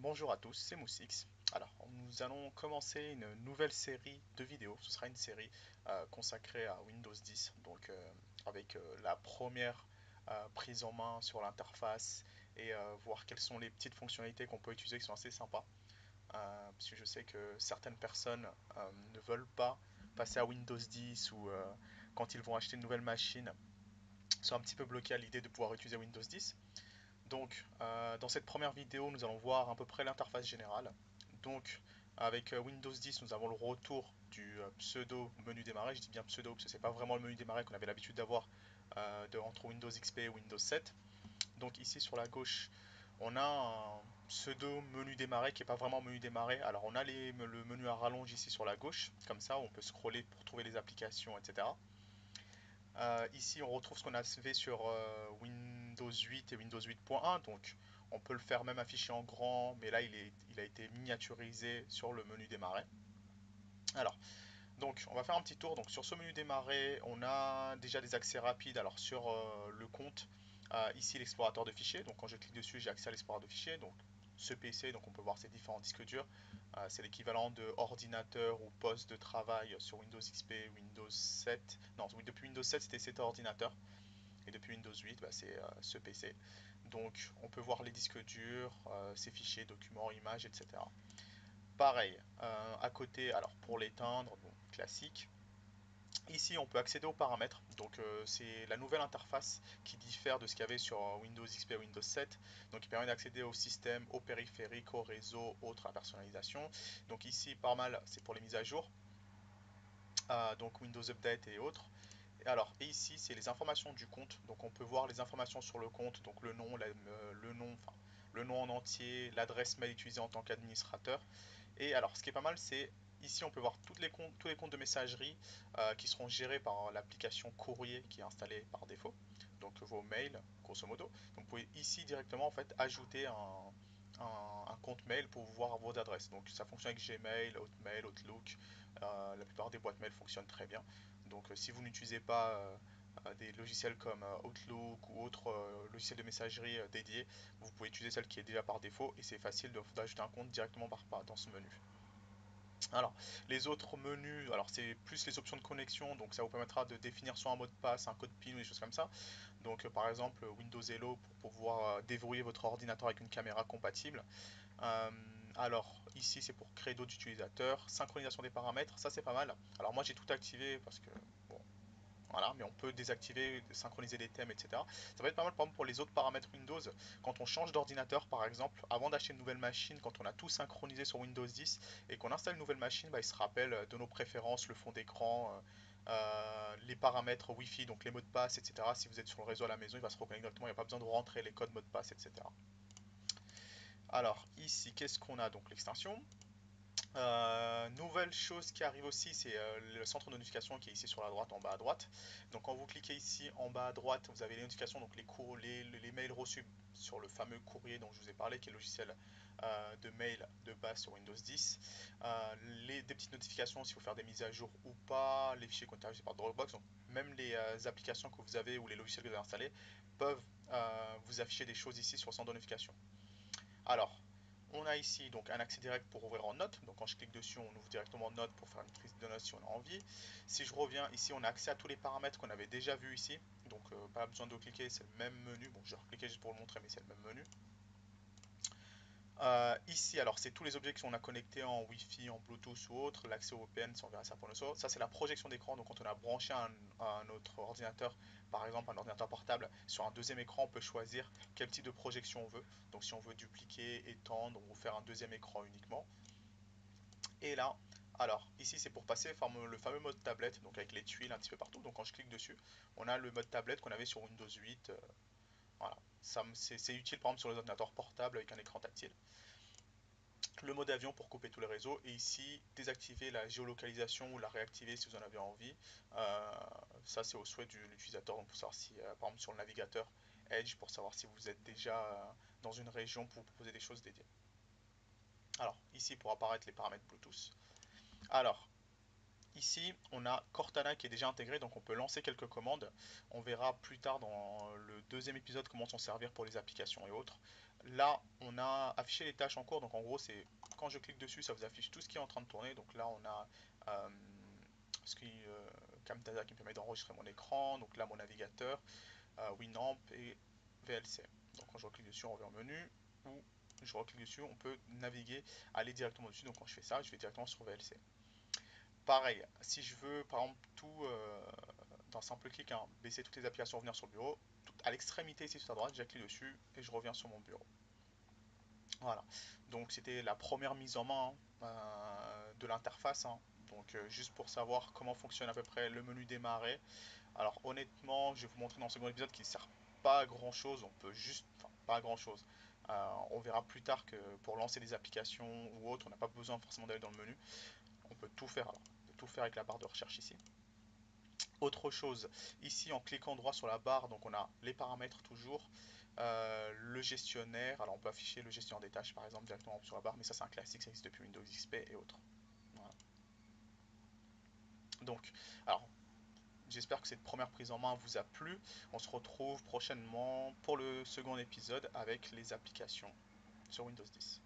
Bonjour à tous, c'est Moussix. Alors, nous allons commencer une nouvelle série de vidéos. Ce sera une série consacrée à Windows 10, donc avec la première prise en main sur l'interface et voir quelles sont les petites fonctionnalités qu'on peut utiliser qui sont assez sympas. Parce que je sais que certaines personnes ne veulent pas passer à Windows 10 ou quand ils vont acheter une nouvelle machine, sont un petit peu bloqués à l'idée de pouvoir utiliser Windows 10. Donc, dans cette première vidéo, nous allons voir à peu près l'interface générale. Donc, avec Windows 10, nous avons le retour du pseudo menu démarrer. Je dis bien pseudo parce que c'est pas vraiment le menu démarrer qu'on avait l'habitude d'avoir entre Windows XP et Windows 7. Donc ici sur la gauche, on a un pseudo menu démarrer qui n'est pas vraiment menu démarrer. Alors on a le menu à rallonge ici sur la gauche, comme ça on peut scroller pour trouver les applications, etc. Ici, on retrouve ce qu'on avait sur Windows 8 et Windows 8.1. Donc, on peut le faire même afficher en grand, mais là, il a été miniaturisé sur le menu démarrer. Alors, donc, on va faire un petit tour. Donc, sur ce menu démarrer, on a déjà des accès rapides. Alors, sur le compte, ici, l'explorateur de fichiers. Donc, quand je clique dessus, j'ai accès à l'explorateur de fichiers. Donc, ce PC, donc on peut voir ses différents disques durs. C'est l'équivalent de ordinateur ou poste de travail sur Windows XP, Windows 7. Non, oui, depuis Windows 7, c'était cet ordinateur. Et depuis Windows 8, bah, c'est ce PC. Donc, on peut voir les disques durs, ses fichiers, documents, images, etc. Pareil, à côté, alors pour l'éteindre, bon, classique. Ici, on peut accéder aux paramètres. Donc, c'est la nouvelle interface qui diffère de ce qu'il y avait sur Windows XP et Windows 7. Donc, il permet d'accéder au système, aux périphériques, au réseau, autres, à la personnalisation. Donc, ici, pas mal, c'est pour les mises à jour. Donc, Windows Update et autres. Et ici, c'est les informations du compte. Donc, on peut voir les informations sur le compte, donc le nom, le nom en entier, l'adresse mail utilisée en tant qu'administrateur. Et alors, ce qui est pas mal, c'est ici, on peut voir tous les comptes de messagerie qui seront gérés par l'application Courrier qui est installée par défaut. Donc, vos mails, grosso modo. Donc, vous pouvez ici directement en fait ajouter un compte mail pour voir vos adresses. Donc, ça fonctionne avec Gmail, Hotmail, Outlook. La plupart des boîtes mail fonctionnent très bien. Donc, si vous n'utilisez pas des logiciels comme Outlook ou autres logiciels de messagerie dédiés, vous pouvez utiliser celle qui est déjà par défaut et c'est facile d'ajouter un compte directement dans ce menu. Alors, les autres menus, alors c'est plus les options de connexion, donc ça vous permettra de définir soit un mot de passe, un code PIN ou des choses comme ça. Donc, par exemple, Windows Hello pour pouvoir déverrouiller votre ordinateur avec une caméra compatible. Euh, alors, ici c'est pour créer d'autres utilisateurs, synchronisation des paramètres, ça c'est pas mal. Alors, moi j'ai tout activé parce que, bon, voilà, mais on peut désactiver, synchroniser les thèmes, etc. Ça va être pas mal, par exemple, pour les autres paramètres Windows. Quand on change d'ordinateur, par exemple, avant d'acheter une nouvelle machine, quand on a tout synchronisé sur Windows 10 et qu'on installe une nouvelle machine, bah, il se rappelle de nos préférences, le fond d'écran, les paramètres Wi-Fi, donc les mots de passe, etc. Si vous êtes sur le réseau à la maison, il va se reconnaître directement, il n'y a pas besoin de rentrer les codes mots de passe, etc. Alors, ici, qu'est-ce qu'on a? Donc, l'extension. Nouvelle chose qui arrive aussi, c'est le centre de notification qui est ici sur la droite, en bas à droite. Donc quand vous cliquez ici en bas à droite, vous avez les notifications, donc les mails reçus sur le fameux courrier dont je vous ai parlé, qui est le logiciel de mail de base sur Windows 10. Des petites notifications s'il faut faire des mises à jour ou pas, les fichiers qui ont été enregistrés par Dropbox, donc même les applications que vous avez ou les logiciels que vous avez installés peuvent vous afficher des choses ici sur le centre de notification. Alors, on a ici donc un accès direct pour ouvrir en note. Donc quand je clique dessus, on ouvre directement note pour faire une prise de notes si on a envie. Si je reviens ici, on a accès à tous les paramètres qu'on avait déjà vus ici. Donc pas besoin de cliquer, c'est le même menu. Bon, je vais recliquer juste pour le montrer, mais c'est le même menu. Ici, alors c'est tous les objets qu'on a connectés en Wi-Fi, en Bluetooth ou autre, l'accès au VPN, si on verra ça pour le saut. Ça, c'est la projection d'écran. Donc, quand on a branché un autre ordinateur, par exemple un ordinateur portable, sur un deuxième écran, on peut choisir quel type de projection on veut. Donc, si on veut dupliquer, étendre ou faire un deuxième écran uniquement. Et là, alors ici, c'est pour passer le fameux mode tablette, donc avec les tuiles un petit peu partout. Donc, quand je clique dessus, on a le mode tablette qu'on avait sur Windows 8. Voilà, c'est utile par exemple sur les ordinateurs portables avec un écran tactile. Le mode avion pour couper tous les réseaux et ici désactiver la géolocalisation ou la réactiver si vous en avez envie. Euh, Ça c'est au souhait de l'utilisateur, donc pour savoir si par exemple sur le navigateur Edge pour savoir si vous êtes déjà dans une région pour vous proposer des choses dédiées. Alors ici pour apparaître les paramètres Bluetooth. Alors ici, on a Cortana qui est déjà intégré, donc on peut lancer quelques commandes. On verra plus tard dans le deuxième épisode comment s'en servir pour les applications et autres. Là, on a affiché les tâches en cours. Donc en gros, c'est quand je clique dessus, ça vous affiche tout ce qui est en train de tourner. Donc là, on a euh, ce qui, Camtasia qui me permet d'enregistrer mon écran. Donc là, mon navigateur, Winamp et VLC. Donc quand je reclique dessus, on revient au menu. Ou je reclique dessus, on peut naviguer, aller directement dessus. Donc quand je fais ça, je vais directement sur VLC. Pareil, si je veux par exemple tout d'un simple clic, hein, baisser toutes les applications, revenir sur le bureau, à l'extrémité ici tout à droite, je clique dessus et je reviens sur mon bureau. Voilà, donc c'était la première mise en main de l'interface, hein. Donc juste pour savoir comment fonctionne à peu près le menu démarrer. Alors honnêtement, je vais vous montrer dans le second épisode qu'il ne sert pas à grand chose, on peut juste, enfin pas à grand chose. On verra plus tard que pour lancer des applications ou autres, on n'a pas besoin forcément d'aller dans le menu. On peut tout faire, alors, on peut tout faire avec la barre de recherche ici. Autre chose, ici en cliquant droit sur la barre, donc on a les paramètres toujours, le gestionnaire, alors on peut afficher le gestionnaire des tâches par exemple directement sur la barre, mais ça c'est un classique, ça existe depuis Windows XP et autres. Voilà. Donc, alors j'espère que cette première prise en main vous a plu. On se retrouve prochainement pour le second épisode avec les applications sur Windows 10.